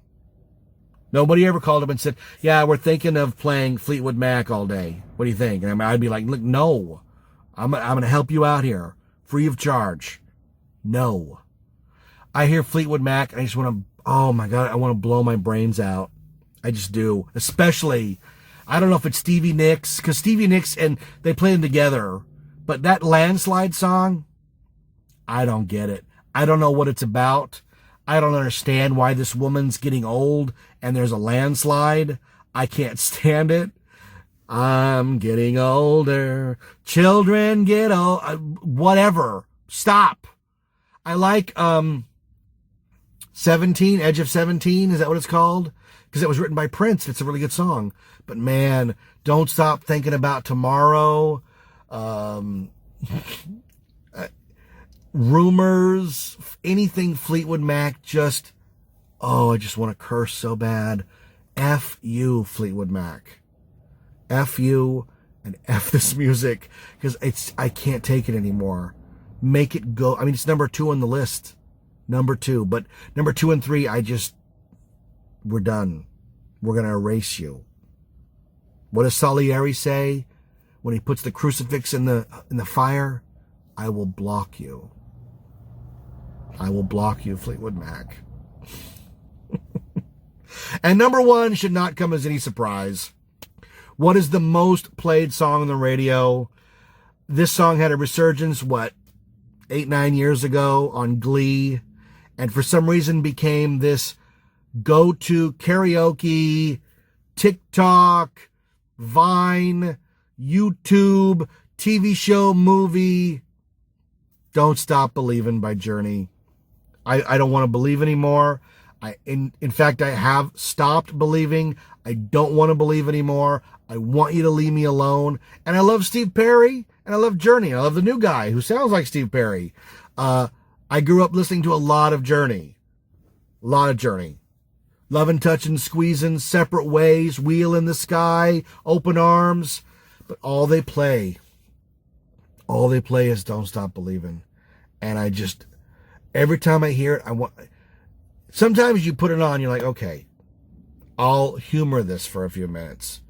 B: Nobody ever called up and said, yeah, we're thinking of playing Fleetwood Mac all day. What do you think? And I'd be like, look, no. I'm going to help you out here. Free of charge. No. I hear Fleetwood Mac and I just want to, oh my God, I want to blow my brains out. I just do. Especially, I don't know if it's Stevie Nicks, because Stevie Nicks and they play them together. But that landslide song, I don't get it. I don't know what it's about. I don't understand why this woman's getting old and there's a landslide. I can't stand it. I'm getting older. Children get old. Whatever. Stop. I like 17, Edge of 17. Is that what it's called? Because it was written by Prince. It's a really good song. But man, Don't Stop Thinking About Tomorrow. Rumors, anything Fleetwood Mac, I just want to curse so bad. F you, Fleetwood Mac. F you and F this music, because I can't take it anymore. Make it go. I mean, it's number 2 on the list. Number 2. But number 2 and 3, we're done. We're going to erase you. What does Salieri say when he puts the crucifix in the fire? I will block you. I will block you, Fleetwood Mac. And number 1 should not come as any surprise. What is the most played song on the radio? This song had a resurgence, 8-9 years ago on Glee, and for some reason became this go-to karaoke, TikTok, Vine, YouTube, TV show, movie. Don't Stop Believing by Journey. I don't want to believe anymore. In fact, I have stopped believing. I don't want to believe anymore. I want you to leave me alone. And I love Steve Perry, and I love Journey. I love the new guy who sounds like Steve Perry. I grew up listening to a lot of Journey. A lot of Journey. Lovin', Touchin', Squeezin', Separate Ways, Wheel in the Sky, Open Arms. But all they play is Don't Stop Believing. And every time I hear it, sometimes you put it on, you're like, okay, I'll humor this for a few minutes.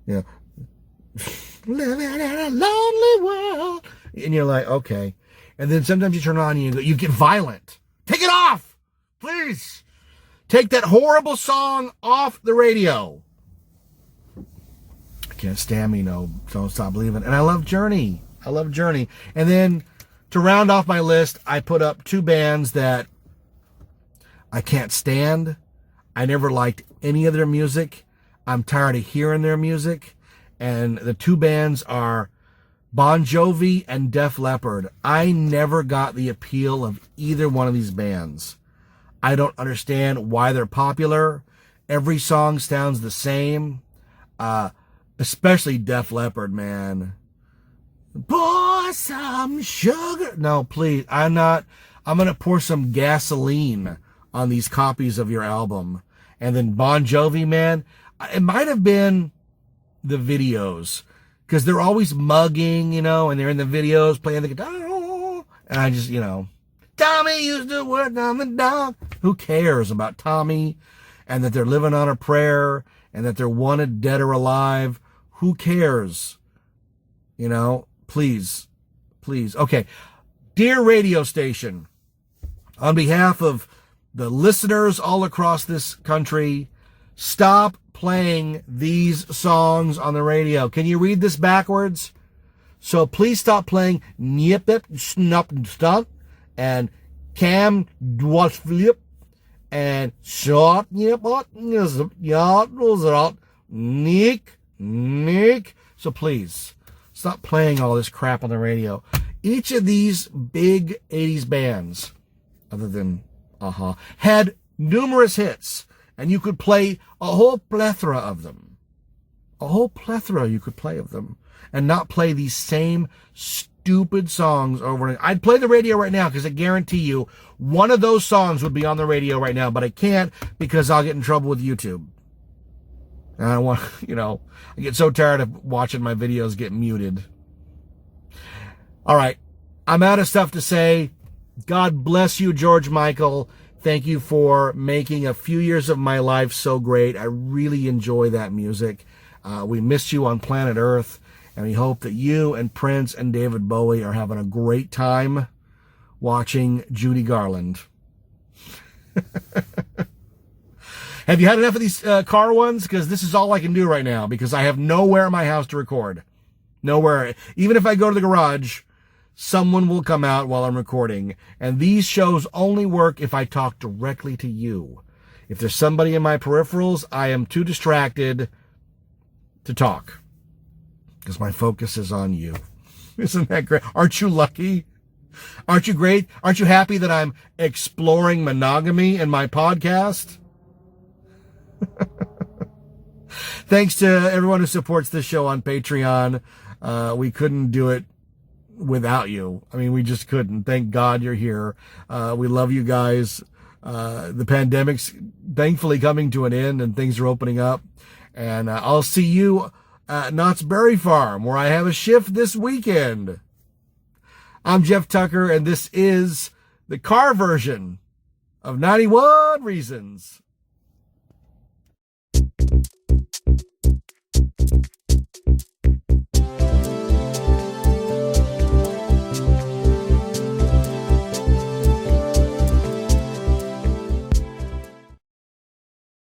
B: Living in a lonely world. And you're like, okay. And then sometimes you turn on and you get violent. Take it off, please. Take that horrible song off the radio. I can't stand me, Don't Stop Believing. And I love Journey. And then to round off my list, I put up 2 bands that I can't stand. I never liked any of their music. I'm tired of hearing their music. And the 2 bands are Bon Jovi and Def Leppard. I never got the appeal of either one of these bands. I don't understand why they're popular. Every song sounds the same. Especially Def Leppard, man. Pour some sugar. No, please. I'm going to pour some gasoline on these copies of your album. And then Bon Jovi, man, it might have been the videos, because they're always mugging, and they're in the videos playing the guitar. And I just, Tommy used to work on the dock. Who cares about Tommy, and that they're living on a prayer, and that they're wanted dead or alive? Who cares? Please. Okay. Dear radio station, on behalf of the listeners all across this country, stop playing these songs on the radio. Can you read this backwards? So please stop playing Nip It Snup Stunt and Cam Dwasflip and Shot Nip Nick. So please stop playing all this crap on the radio. Each of these big 80s bands, other than had numerous hits, and you could play a whole plethora of them. A whole plethora you could play of them, and not play these same stupid songs over and over. I'd play the radio right now, because I guarantee you one of those songs would be on the radio right now, but I can't, because I'll get in trouble with YouTube. And I don't want, I get so tired of watching my videos get muted. All right. I'm out of stuff to say. God bless you, George Michael. Thank you for making a few years of my life so great. I really enjoy that music. We missed you on planet Earth, and we hope that you and Prince and David Bowie are having a great time watching Judy Garland. Have you had enough of these car ones? Because this is all I can do right now, because I have nowhere in my house to record. Nowhere. Even if I go to the garage, someone will come out while I'm recording. And these shows only work if I talk directly to you. If there's somebody in my peripherals, I am too distracted to talk. Because my focus is on you. Isn't that great? Aren't you lucky? Aren't you great? Aren't you happy that I'm exploring monogamy in my podcast? Thanks to everyone who supports this show on Patreon. We couldn't do it without you. I mean, we just couldn't. Thank God you're here. We love you guys. The pandemic's thankfully coming to an end and things are opening up. And I'll see you at Knott's Berry Farm, where I have a shift this weekend. I'm Jeff Tucker, and this is the car version of 91 Reasons.